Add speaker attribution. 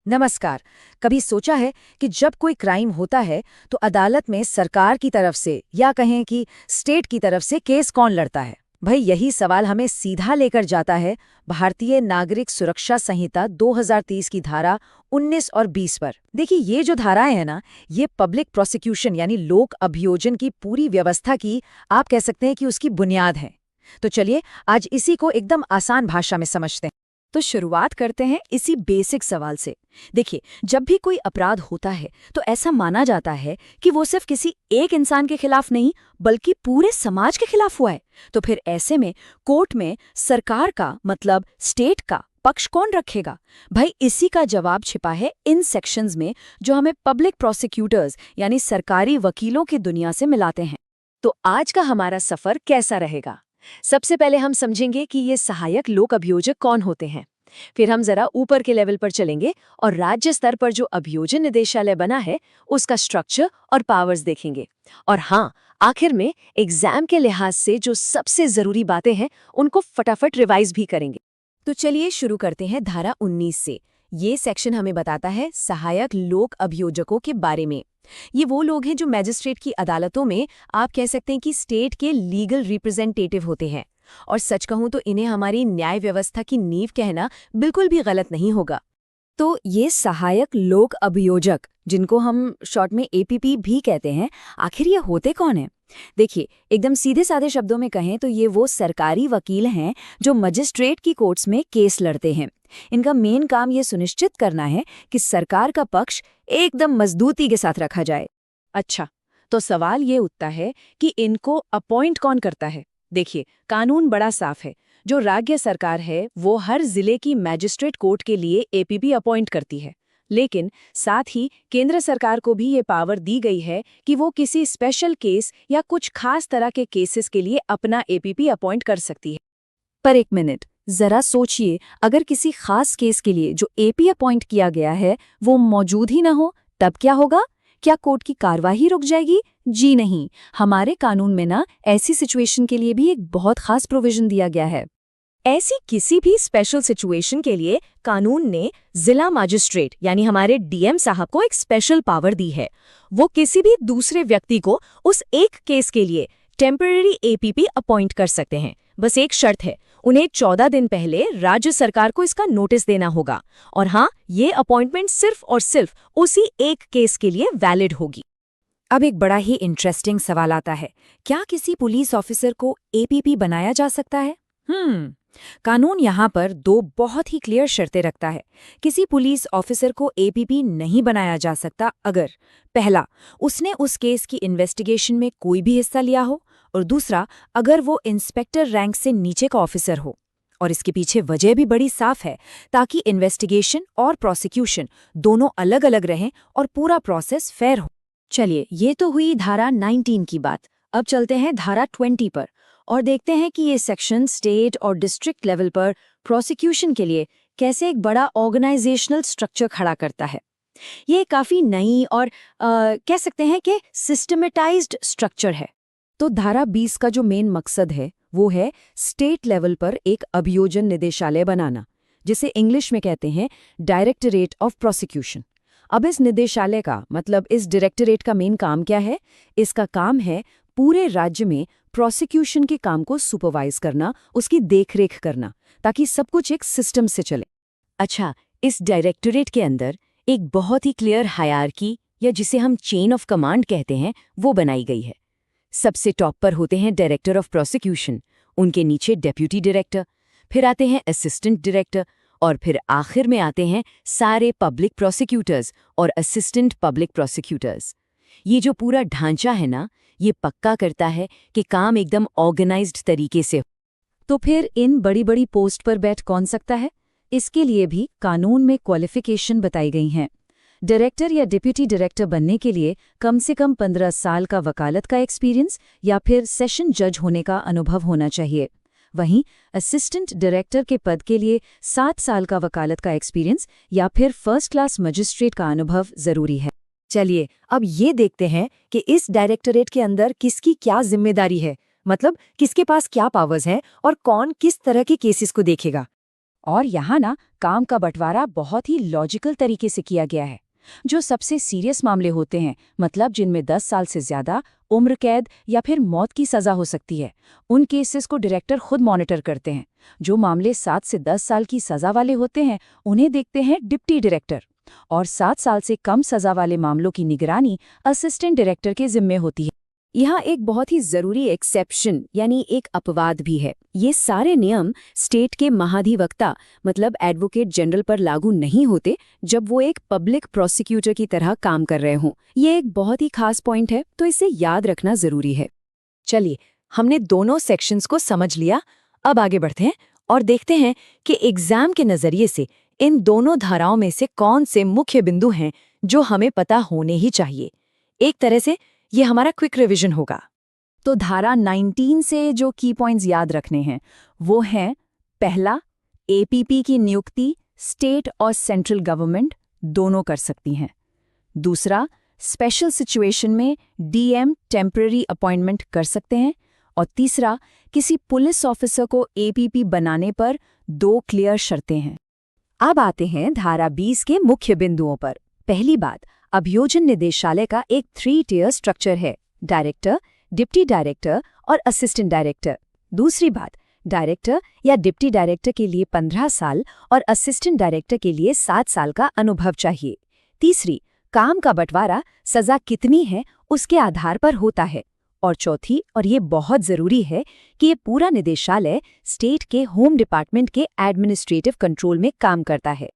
Speaker 1: नमस्कार। कभी सोचा है कि जब कोई क्राइम होता है तो अदालत में सरकार की तरफ से या कहें कि स्टेट की तरफ से केस कौन लड़ता है? भाई यही सवाल हमें सीधा लेकर जाता है भारतीय नागरिक सुरक्षा संहिता 2030 की धारा 19 और 20 पर। देखिए ये जो धाराएं हैं ना, ये पब्लिक प्रोसिक्यूशन यानी लोक अभियोजन की पूरी व्यवस्था की, आप कह सकते हैं कि उसकी बुनियाद है। तो चलिए आज इसी को एकदम आसान भाषा में समझते हैं। तो शुरुआत करते हैं इसी बेसिक सवाल से। देखिए, जब भी कोई अपराध होता है तो ऐसा माना जाता है कि वो सिर्फ किसी एक इंसान के खिलाफ नहीं बल्कि पूरे समाज के खिलाफ हुआ है। तो फिर ऐसे में कोर्ट में सरकार का मतलब स्टेट का पक्ष कौन रखेगा? भाई इसी का जवाब छिपा है इन सेक्शंस में जो हमें पब्लिक प्रोसिक्यूटर्स यानी सरकारी वकीलों की दुनिया से मिलाते हैं। तो आज का हमारा सफर कैसा रहेगा? सबसे पहले हम समझेंगे कि ये सहायक लोक अभियोजक कौन होते हैं। फिर हम जरा ऊपर के लेवल पर चलेंगे और राज्य स्तर पर जो अभियोजन निदेशालय बना है उसका स्ट्रक्चर और पावर्स देखेंगे। और हाँ, आखिर में एग्जाम के लिहाज से जो सबसे जरूरी बातें हैं उनको फटाफट रिवाइज भी करेंगे। तो चलिए शुरू करते हैं धारा 19 से। ये सेक्शन हमें बताता है सहायक लोक अभियोजकों के बारे में। ये वो लोग हैं जो मैजिस्ट्रेट की अदालतों में आप कह सकते हैं कि स्टेट के लीगल रिप्रेजेंटेटिव होते हैं। और सच कहूं तो इन्हें हमारी न्याय व्यवस्था की नींव कहना बिल्कुल भी गलत नहीं होगा। तो ये सहायक लोक अभियोजक, जिनको हम शॉर्ट में एपीपी भी कहते हैं, आखिर ये होते कौन हैं? देखिए, एकदम सीधे साधे शब्दों में कहें तो ये वो सरकारी वकील हैं जो मजिस्ट्रेट की कोर्ट्स में केस लड़ते हैं। इनका मेन काम ये सुनिश्चित करना है कि सरकार का पक्ष एकदम मजबूती के साथ रखा जाए। अच्छा, तो सवाल ये उठता है कि इनको अपॉइंट कौन करता है? देखिए, कानून बड़ा साफ है। जो राज्य सरकार है वो हर जिले की मैजिस्ट्रेट कोर्ट के लिए एपीपी अपॉइंट करती है। लेकिन साथ ही केंद्र सरकार को भी ये पावर दी गई है कि वो किसी स्पेशल केस या कुछ खास तरह के केसेस के लिए अपना एपीपी अपॉइंट कर सकती है। पर एक मिनट, जरा सोचिए, अगर किसी खास केस के लिए जो एपी अपॉइंट किया गया है वो मौजूद ही ना हो, तब क्या होगा? क्या कोर्ट की कार्यवाही रुक जाएगी? जी नहीं, हमारे कानून में ना ऐसी सिचुएशन के लिए भी एक बहुत खास प्रोविजन दिया गया है। ऐसी किसी भी स्पेशल सिचुएशन के लिए कानून ने जिला मजिस्ट्रेट यानी हमारे डीएम साहब को एक स्पेशल पावर दी है। वो किसी भी दूसरे व्यक्ति को उस एक केस के लिए टेम्पररी एपीपी अपॉइंट कर सकते हैं। बस एक शर्त है, उन्हें 14 दिन पहले राज्य सरकार को इसका नोटिस देना होगा। और हाँ, ये अपॉइंटमेंट सिर्फ और सिर्फ उसी एक केस के लिए वैलिड होगी। अब एक बड़ा ही इंटरेस्टिंग सवाल आता है, क्या किसी पुलिस ऑफिसर को एपीपी बनाया जा सकता है? कानून यहाँ पर दो बहुत ही क्लियर शर्तें रखता है। किसी पुलिस ऑफिसर को एपीपी नहीं बनाया जा सकता अगर पहला, उसने उस केस की इन्वेस्टिगेशन में कोई भी हिस्सा लिया हो, और दूसरा, अगर वो इंस्पेक्टर रैंक से नीचे का ऑफिसर हो। और इसके पीछे वजह भी बड़ी साफ है, ताकि इन्वेस्टिगेशन और प्रोसिक्यूशन दोनों अलग अलग रहें और पूरा प्रोसेस फेयर हो। चलिए, ये तो हुई धारा 19 की बात। अब चलते हैं धारा 20 पर और देखते हैं कि ये सेक्शन स्टेट और डिस्ट्रिक्ट लेवल पर प्रोसिक्यूशन के लिए कैसे एक बड़ा ऑर्गेनाइजेशनल स्ट्रक्चर खड़ा करता है। ये काफ़ी नई और कह सकते हैं कि सिस्टमेटाइज्ड स्ट्रक्चर है। तो धारा 20 का जो मेन मकसद है वो है स्टेट लेवल पर एक अभियोजन निदेशालय बनाना, जिसे इंग्लिश में कहते हैं डायरेक्टरेट ऑफ प्रोसिक्यूशन। अब इस निदेशालय का मतलब इस डायरेक्टरेट का मेन काम क्या है? इसका काम है पूरे राज्य में प्रोसिक्यूशन के काम को सुपरवाइज करना, उसकी देखरेख करना, ताकि सब कुछ एक सिस्टम से चले। अच्छा, इस डायरेक्टरेट के अंदर एक बहुत ही क्लियर हायरार्की या जिसे हम चेन ऑफ कमांड कहते हैं वो बनाई गई है। सबसे टॉप पर होते हैं डायरेक्टर ऑफ प्रोसिक्यूशन, उनके नीचे डेप्यूटी डायरेक्टर, फिर आते हैं असिस्टेंट डायरेक्टर और फिर आखिर में आते हैं सारे पब्लिक प्रोसिक्यूटर्स और असिस्टेंट पब्लिक प्रोसिक्यूटर्स। ये जो पूरा ढांचा है ना, ये पक्का करता है कि काम एकदम ऑर्गेनाइज्ड तरीके से हो। तो फिर इन बड़ी बड़ी पोस्ट पर बैठ कौन सकता है? इसके लिए भी कानून में क्वालिफिकेशन बताई गई हैं। डायरेक्टर या डिप्यूटी डायरेक्टर बनने के लिए कम से कम 15 साल का वकालत का एक्सपीरियंस या फिर सेशन जज होने का अनुभव होना चाहिए। वहीं असिस्टेंट डायरेक्टर के पद के लिए 7 साल का वकालत का एक्सपीरियंस या फिर फर्स्ट क्लास मजिस्ट्रेट का अनुभव जरूरी है। चलिए अब ये देखते हैं कि इस डायरेक्टरेट के अंदर किसकी क्या जिम्मेदारी है, मतलब किसके पास क्या पावर्स हैं और कौन किस तरह के केसेस को देखेगा। और यहाँ ना काम का बंटवारा बहुत ही लॉजिकल तरीके से किया गया है। जो सबसे सीरियस मामले होते हैं, मतलब जिनमें 10 साल से ज्यादा उम्र कैद या फिर मौत की सजा हो सकती है, उन केसेस को डायरेक्टर खुद मॉनिटर करते हैं। जो मामले 7 से 10 साल की सजा वाले होते हैं, उन्हें देखते हैं डिप्टी डायरेक्टर। और 7 साल से कम सजा वाले मामलों की निगरानी असिस्टेंट डायरेक्टर के जिम्मे होती है।
Speaker 2: यहाँ एक बहुत ही जरूरी एक्सेप्शन यानी एक अपवाद भी है। ये सारे नियम स्टेट के महाधिवक्ता मतलब एडवोकेट जनरल पर लागू नहीं होते जब वो एक पब्लिक प्रोसिक्यूटर की तरह काम कर रहे हों। ये एक बहुत ही खास पॉइंट है, तो इसे याद रखना जरूरी है। चलिए, हमने दोनों सेक्शंस को समझ लिया। अब आगे बढ़ते हैं और देखते हैं कि एग्जाम के नजरिए से इन दोनों धाराओं में से कौन से मुख्य बिंदु हैं जो हमें पता होने ही चाहिए। एक तरह से ये हमारा क्विक रिवीजन होगा।
Speaker 1: तो धारा 19 से जो की पॉइंट्स याद रखने हैं वो हैं, पहला, एपीपी की नियुक्ति स्टेट और सेंट्रल गवर्नमेंट दोनों कर सकती हैं। दूसरा, स्पेशल सिचुएशन में डीएम टेम्पररी अपॉइंटमेंट कर सकते हैं। और तीसरा, किसी पुलिस ऑफिसर को एपीपी बनाने पर 2 क्लियर शर्तें हैं। अब आते हैं धारा 20 के मुख्य बिंदुओं पर। पहली बात, अभियोजन निदेशालय का एक 3 टियर स्ट्रक्चर है, डायरेक्टर, डिप्टी डायरेक्टर और असिस्टेंट डायरेक्टर। दूसरी बात, डायरेक्टर या डिप्टी डायरेक्टर के लिए 15 साल और असिस्टेंट डायरेक्टर के लिए 7 साल का अनुभव चाहिए। तीसरी, काम का बंटवारा सजा कितनी है उसके आधार पर होता है। और चौथी, और ये बहुत जरूरी है, कि ये पूरा निदेशालय स्टेट के होम डिपार्टमेंट के एडमिनिस्ट्रेटिव कंट्रोल में काम करता है।